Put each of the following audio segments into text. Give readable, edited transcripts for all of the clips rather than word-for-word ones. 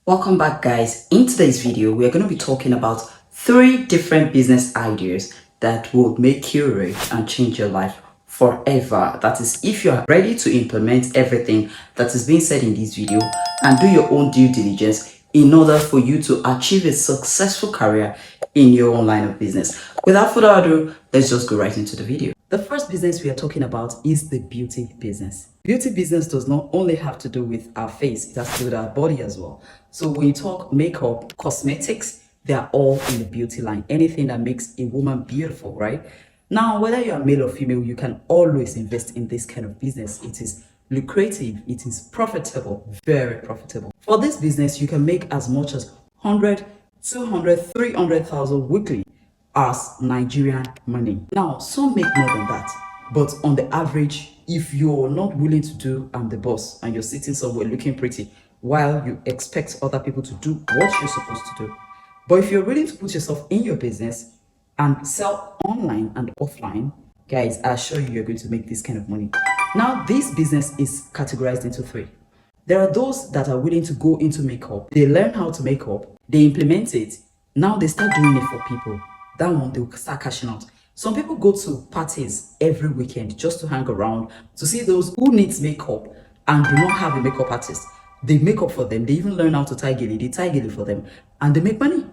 Welcome back, guys. In today's video, we are going to be talking about 3 different business ideas that will make you rich and change your life forever. That is, if you are ready to implement everything that is being said in this video and do your own due diligence in order for you to achieve a successful career in your own line of business. Without further ado, let's just go right into the video. The first business we are talking about is the beauty business. Beauty business does not only have to do with our face, it has to do with our body as well. So when you talk makeup, cosmetics, they are all in the beauty line. Anything that makes a woman beautiful, right? Now, whether you are male or female, you can always invest in this kind of business. It is lucrative, it is profitable, very profitable. For this business, you can make as much as 100, 200, 300,000 weekly as Nigerian money. Now, some make more than that, but on the average, if you're not willing to do I'm the boss and you're sitting somewhere looking pretty while you expect other people to do what you're supposed to do, but if you're willing to put yourself in your business and sell online and offline, guys, I assure you, you're going to make this kind of money. Now, this business is categorized into 3. There are those that are willing to go into makeup. They learn how to make up, they implement it, now they start doing it for people. That one, they'll start cashing out. Some people go to parties every weekend just to hang around, to see those who needs makeup and do not have a makeup artist. They make up for them. They even learn how to tie gele. They tie gele for them and they make money.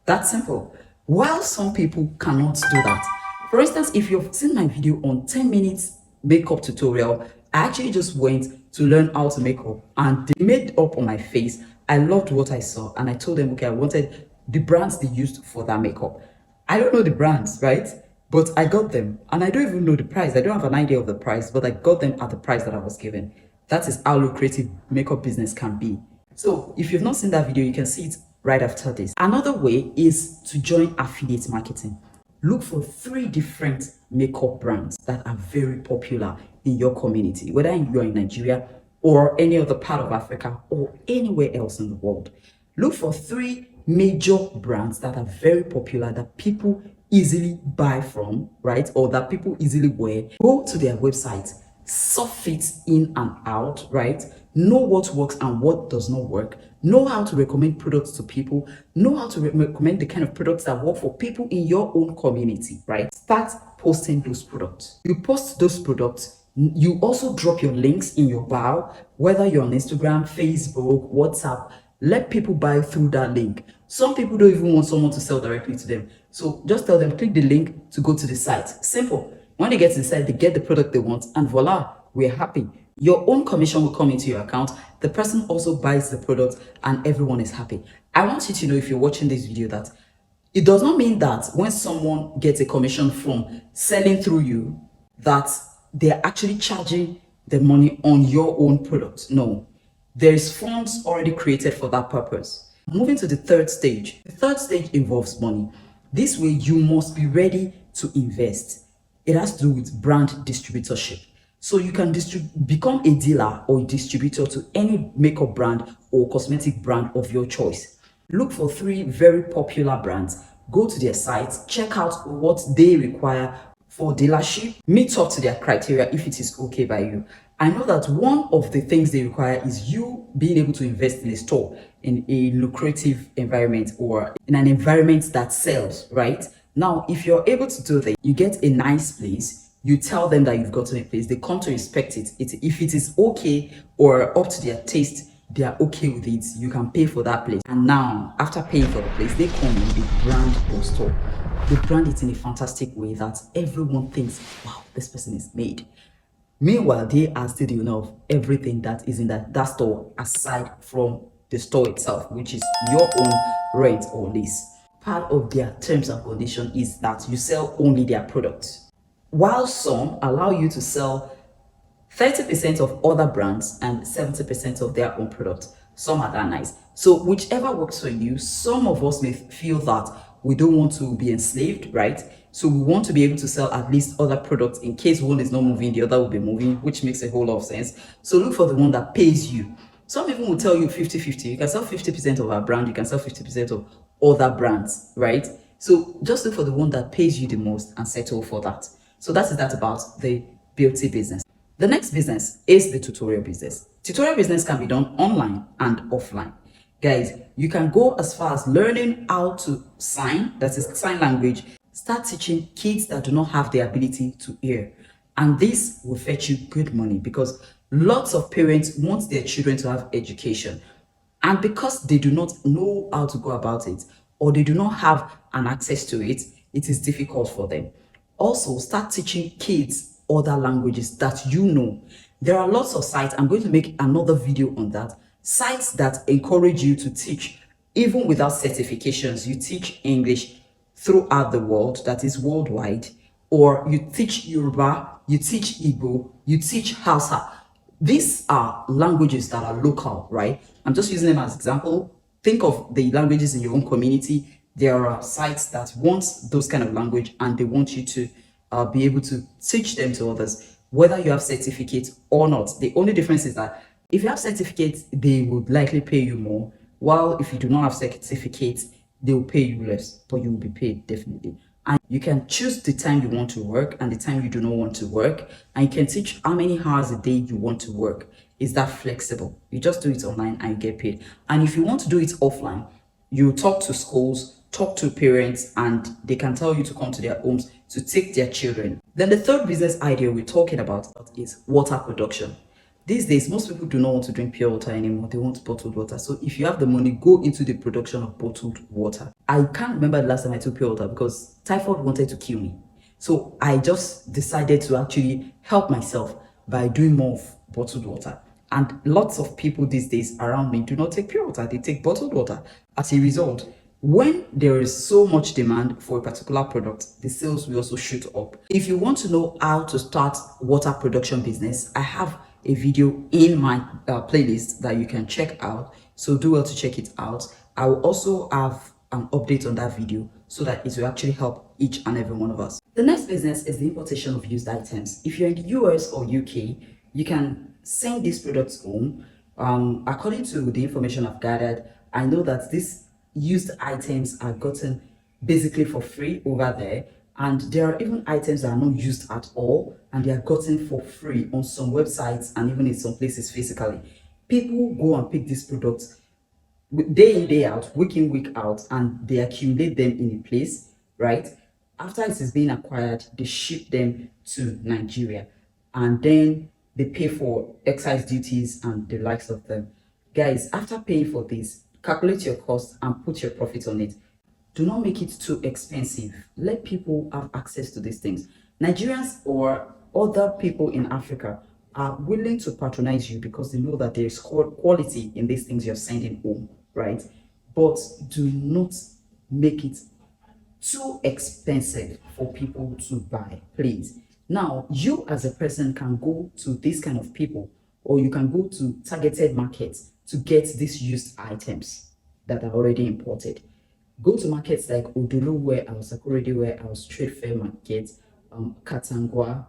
That's simple. While some people cannot do that. For instance, if you've seen my video on 10 minutes makeup tutorial, I actually just went to learn how to make up and they made up on my face. I loved what I saw and I told them, okay, I wanted the brands they used for that makeup. I don't know the brands, right? But I got them and I don't even know the price. I don't have an idea of the price, but I got them at the price that I was given. That is how lucrative makeup business can be. So if you've not seen that video, you can see it right after this. Another way is to join affiliate marketing. Look for 3 different makeup brands that are very popular in your community, whether you're in Nigeria or any other part of Africa or anywhere else in the world. Look for 3 major brands that are very popular that people easily buy from, right? Or that people easily wear. Go to their website, surf it in and out, right? Know what works and what does not work. Know how to recommend products to people. Know how to recommend the kind of products that work for people in your own community, right? Start posting those products. You post those products. You also drop your links in your bio, whether you're on Instagram, Facebook, WhatsApp. Let people buy through that link. Some people don't even want someone to sell directly to them. So just tell them, click the link to go to the site. Simple. When they get inside, they get the product they want and voila, we're happy. Your own commission will come into your account. The person also buys the product and everyone is happy. I want you to know, if you're watching this video, that it does not mean that when someone gets a commission from selling through you, that they're actually charging the money on your own product. No. There is funds already created for that purpose. Moving to the 3rd stage. The 3rd stage involves money. This way, you must be ready to invest. It has to do with brand distributorship. So you can become a dealer or a distributor to any makeup brand or cosmetic brand of your choice. Look for 3 very popular brands. Go to their sites, check out what they require for dealership, meet up to their criteria if it is okay by you. I know that one of the things they require is you being able to invest in a store in a lucrative environment or in an environment that sells, right? Now, if you're able to do that, you get a nice place, you tell them that you've gotten a place, they come to inspect it. If it is okay or up to their taste, they are okay with it, you can pay for that place. And now, after paying for the place, they come with the brand or store. They brand it in a fantastic way that everyone thinks, wow, this person is made. Meanwhile, they are still the owner of everything that is in that store aside from the store itself, which is your own rent or lease. Part of their terms and condition is that you sell only their products. While some allow you to sell 30% of other brands and 70% of their own products. Some are that nice. So whichever works for you. Some of us may feel that we don't want to be enslaved, right? So we want to be able to sell at least other products in case one is not moving, the other will be moving, which makes a whole lot of sense. So look for the one that pays you. Some people will tell you 50-50. You can sell 50% of our brand, you can sell 50% of other brands, right? So just look for the one that pays you the most and settle for that. So that is that about the beauty business. The next business is the tutorial business. Tutorial business can be done online and offline. Guys, you can go as far as learning how to sign, that is sign language. Start teaching kids that do not have the ability to hear. And this will fetch you good money because lots of parents want their children to have education. And because they do not know how to go about it or they do not have an access to it, it is difficult for them. Also, start teaching kids other languages that you know. There are lots of sites. I'm going to make another video on that. Sites that encourage you to teach even without certifications. You teach English throughout the world, that is worldwide, or you teach Yoruba, you teach Igbo, you teach Hausa. These are languages that are local, right? I'm just using them as example. Think of the languages in your own community. There are sites that want those kind of language and they want you to be able to teach them to others, whether you have certificates or not. The only difference is that if you have certificates, they would likely pay you more, while if you do not have certificates, they will pay you less, but you will be paid definitely. And you can choose the time you want to work and the time you do not want to work, and you can teach how many hours a day you want to work. Is that flexible? You just do it online and you get paid. And if you want to do it offline, you talk to schools, talk to parents, and they can tell you to come to their homes to take their children. Then the third business idea we're talking about is water production. These days, most people do not want to drink pure water anymore. They want bottled water. So if you have the money, go into the production of bottled water. I can't remember the last time I took pure water because typhoid wanted to kill me. So I just decided to actually help myself by doing more of bottled water. And lots of people these days around me do not take pure water. They take bottled water. As a result, when there is so much demand for a particular product, the sales will also shoot up. If you want to know how to start water production business, I have a video in my playlist that you can check out. So do well to check it out. I will also have an update on that video so that it will actually help each and every one of us. The next business is the importation of used items. If you're in the US or UK, you can send these products home. According to the information I've gathered, I know that these used items are gotten basically for free over there, and there are even items that are not used at all and they are gotten for free on some websites and even in some places physically. People go and pick these products day in, day out, week in, week out, and they accumulate them in a place, right? After it is being acquired, they ship them to Nigeria and then they pay for excise duties and the likes of them. Guys, after paying for this, calculate your cost and put your profit on it. Do not make it too expensive. Let people have access to these things. Nigerians or other people in Africa are willing to patronize you because they know that there is quality in these things you're sending home, right? But do not make it too expensive for people to buy, please. Now, you as a person can go to these kind of people, or you can go to targeted markets to get these used items that are already imported. Go to markets like Odulu Warehouse, Akurede Warehouse, Trade Fair Market, Katangwa,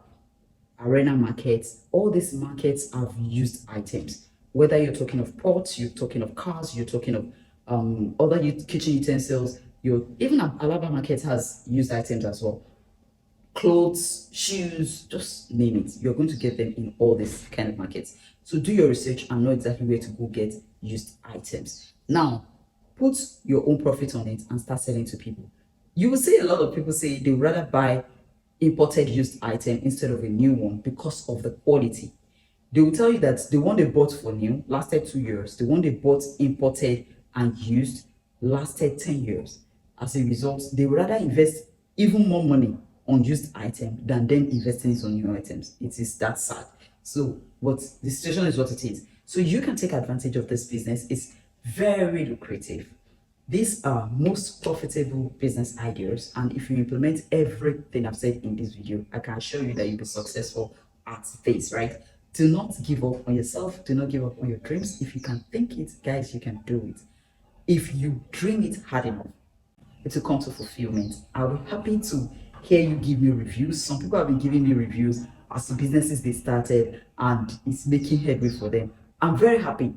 Arena Markets. All these markets have used items. Whether you're talking of pots, you're talking of cars, you're talking of other kitchen utensils, even Alaba Market has used items as well. Clothes, shoes, just name it. You're going to get them in all these kind of markets. So do your research and know exactly where to go get used items. Now, put your own profit on it and start selling to people. You will see a lot of people say they would rather buy imported used item instead of a new one because of the quality. They will tell you that the one they bought for new lasted 2 years. The one they bought imported and used lasted 10 years. As a result, they would rather invest even more money on used item than them investing it on new items. It is that sad. So, but the situation is what it is. So you can take advantage of this business. It's very lucrative. These are most profitable business ideas, and if you implement everything I've said in this video, I can assure you that you'll be successful at this, right? Do not give up on yourself. Do not give up on your dreams. If you can think it, guys, you can do it. If you dream it hard enough, it will come to fulfillment. I'll be happy to hear you give me reviews. Some people have been giving me reviews as the businesses they started and it's making headway for them. I'm very happy.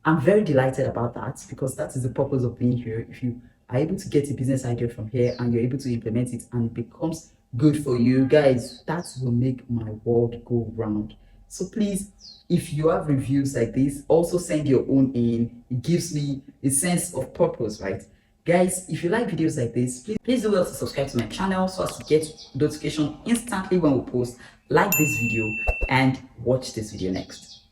I'm very delighted about that because that is the purpose of being here. If you are able to get a business idea from here and you're able to implement it and it becomes good for you, guys, that will make my world go round. So please, if you have reviews like this, also send your own in. It gives me a sense of purpose, right? Guys, if you like videos like this, please do well to subscribe to my channel so as to get notification instantly when we post. Like this video and watch this video next.